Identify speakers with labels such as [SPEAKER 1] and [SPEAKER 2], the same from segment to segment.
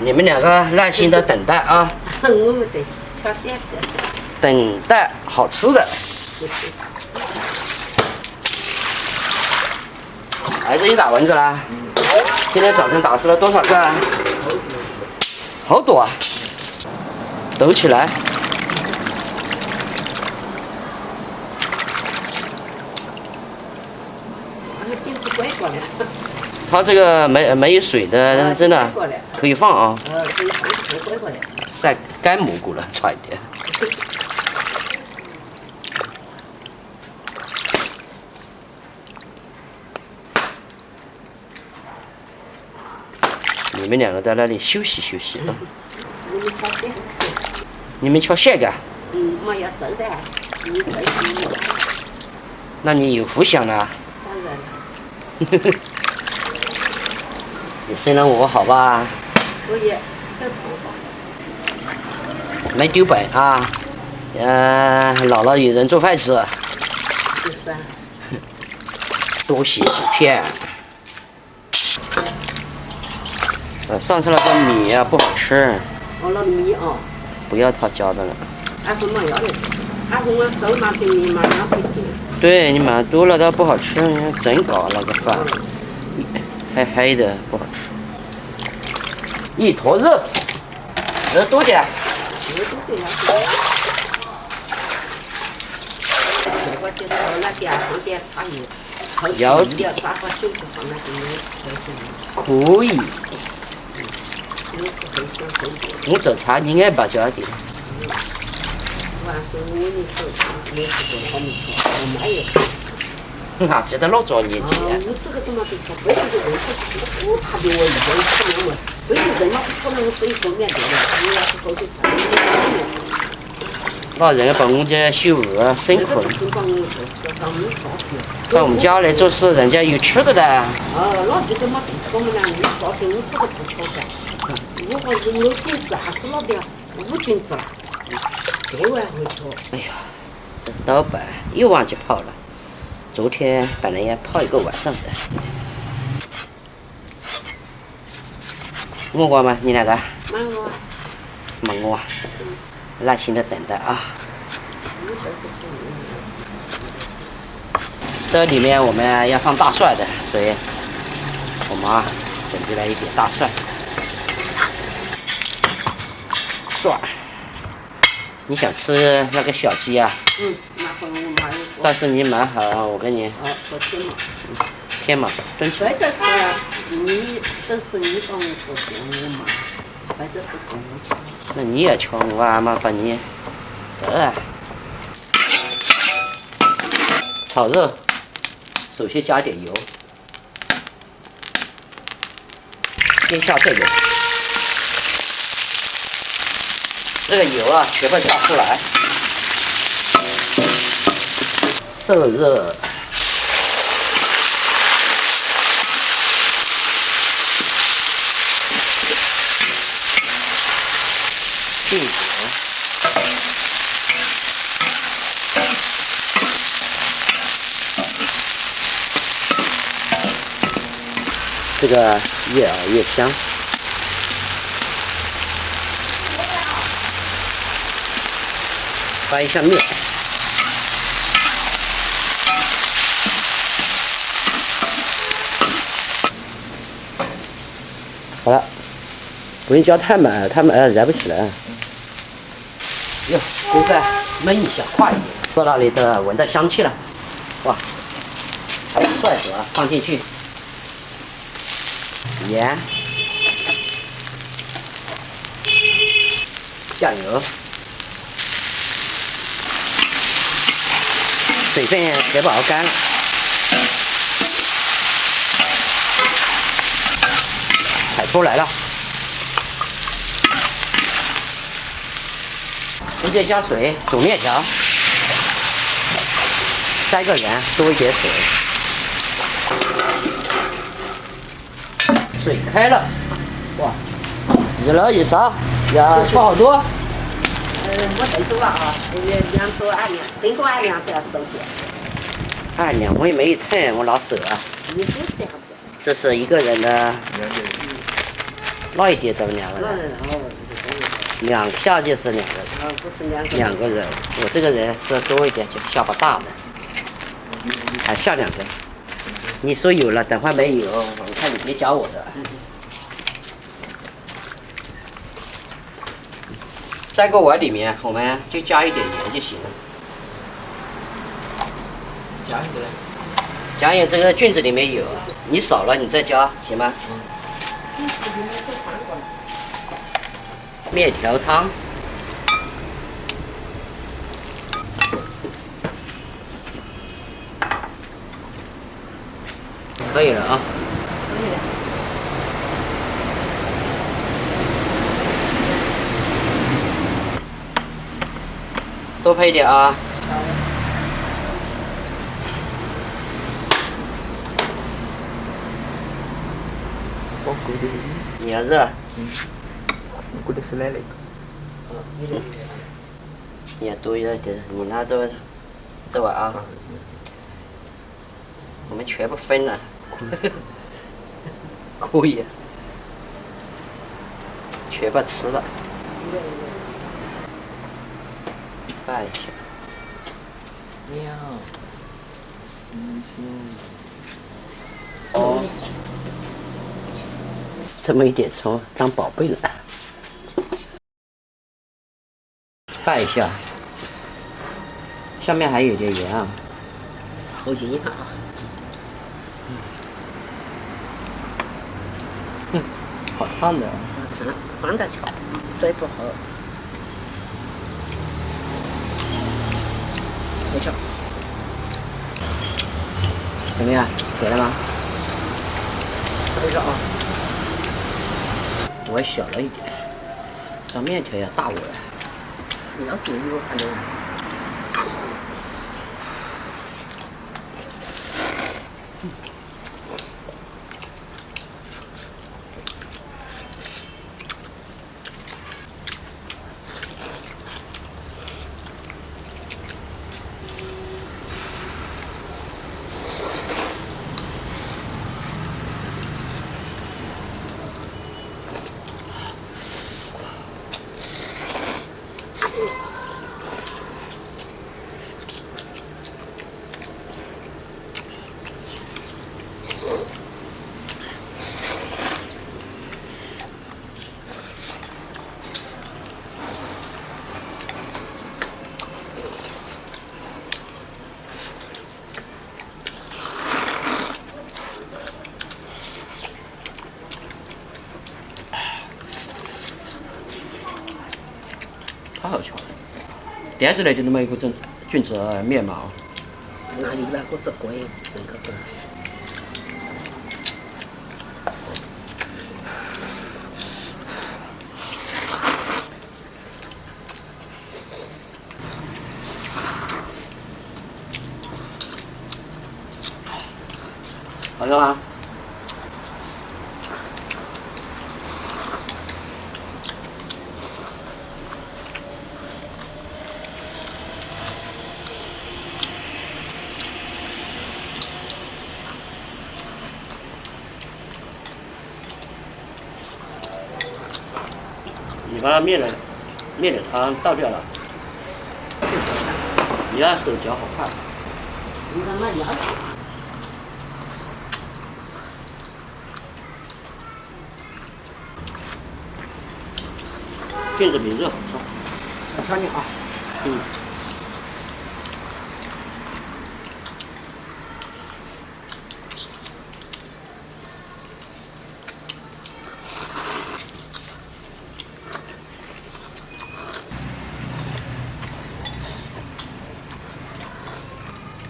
[SPEAKER 1] 你们两个耐心的等待啊。
[SPEAKER 2] 我们得挑馅的。
[SPEAKER 1] 等待好吃的。儿子，你打蚊子啦？今天早晨打死了多少个啊？好多啊！抖起来。它这个没水的，真的可以放啊。晒干蘑菇了，差一点。你们两个在那里休息休息啊。你们敲线干？
[SPEAKER 2] 我要走的，你走的。
[SPEAKER 1] 那你有福享了。
[SPEAKER 2] 当然了。
[SPEAKER 1] 你生了我好吧？
[SPEAKER 2] 可以，
[SPEAKER 1] 没丢本啊。老了有人做饭吃。
[SPEAKER 2] 就是啊。
[SPEAKER 1] 多洗几片。上次那个米啊不好吃。
[SPEAKER 2] 哦，那米哦。
[SPEAKER 1] 不要他教的了。
[SPEAKER 2] 俺会买要的，俺会我手拿给你马上回去。
[SPEAKER 1] 对你买多了它不好吃，你看真搞那个饭，黑黑的不好吃。一坨肉，多点。我就炒那点放点茶油，炒起料炸把菌子放那里面。可以。我做菜你爱把椒的。完事我你手没吃过炒米炒，我妈也吃。啊，记得老早年纪。我这个怎么不炒？背后的人他是这个他比我以前吃那么，背后人家不炒那个这一方面的了，你要是后头炒那人家把我家修鹅辛苦了。到我们家来做事，人家有吃的的。那就这么对炒嘛呢？你烧饼我这个不炒的。我好像有菌子还是那点无菌子了。这碗会炒。哎呀，这老板又忘记泡了。昨天本来要泡一个晚上的。木瓜吗？你哪个？芒果。芒果。耐心的等待啊。这里面我们要放大蒜的，所以我妈准备了一点大蒜。蒜。你想吃那个小鸡啊？那会我买一个。但是你买好，我给你。做天嘛。天嘛，炖起来。或者是你，都是你帮我做给我买，或者是跟我抢。那你也抢我啊嘛，把你。这。炒肉，首先加点油，先下这个。这个油啊，全部炸出来。受热。进火。这个越熬越香。翻一下面。好了，不用浇太满，太满燃不起来。哟，锅盖焖一下，快一点。到那里的闻到香气了，哇！还有蒜子啊，放进去。盐。酱油。水分全部熬干了。踩出来了。直接加水煮面条。3个人多一点水。水开了，哇，热了一烧，要炒好多。我炖多了啊，2多2两，炖多2两都要收点。2两我也没有称，我老手啊。你就这样子。这是1个人的捞一碟咱们2个
[SPEAKER 2] 老
[SPEAKER 1] 人，
[SPEAKER 2] 人哦，这个
[SPEAKER 1] 2下就是2个人，
[SPEAKER 2] 不是2个
[SPEAKER 1] 2个人。我这个人吃的多一点，就下巴大的，还下2个。你说有了，等会没有，我看你别教我的。在个碗里面，我们就加一点盐就行了。
[SPEAKER 3] 加一个嘞。
[SPEAKER 1] 酱油这个菌子里面有，你少了你再加，行吗？面条汤，可以了啊。多配一点啊。
[SPEAKER 3] Aku dia.
[SPEAKER 1] 你儿子，
[SPEAKER 3] Aku dah selesai.
[SPEAKER 1] 你也多一点，你拿这碗啊，我们全部分了。可以，全部吃了。拌一下。
[SPEAKER 3] Miau.
[SPEAKER 1] 哦，这么一点葱当宝贝了。拌一下，下面还有点盐啊。
[SPEAKER 2] 好匀一下啊。
[SPEAKER 1] 好烫的。
[SPEAKER 2] 放得巧，对不好。没巧。
[SPEAKER 1] 怎么样？甜了吗？
[SPEAKER 2] 没巧啊。
[SPEAKER 1] 我小了一点，这面条要大碗。
[SPEAKER 2] 你要注意我看到。
[SPEAKER 1] 太好吃了，店子里就那么一个菌子面嘛。
[SPEAKER 2] 哪里那个子贵？那个贵。
[SPEAKER 1] 好吃吗？你把面的汤倒掉了，你那手脚好快。
[SPEAKER 2] 你看那牙齿。
[SPEAKER 1] 菌子比肉好吃。
[SPEAKER 2] 我瞧你啊。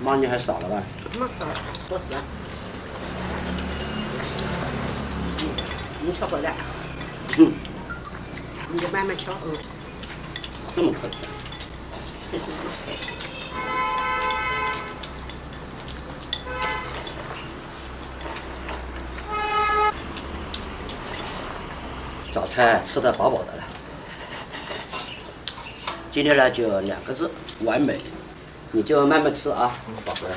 [SPEAKER 1] 妈，你还少了吧？
[SPEAKER 2] 没少，不是。你瞧回来。你就慢慢瞧。
[SPEAKER 1] 这么快？早餐吃得饱饱的了。今天呢就2个字，完美。你就慢慢吃啊，宝贝。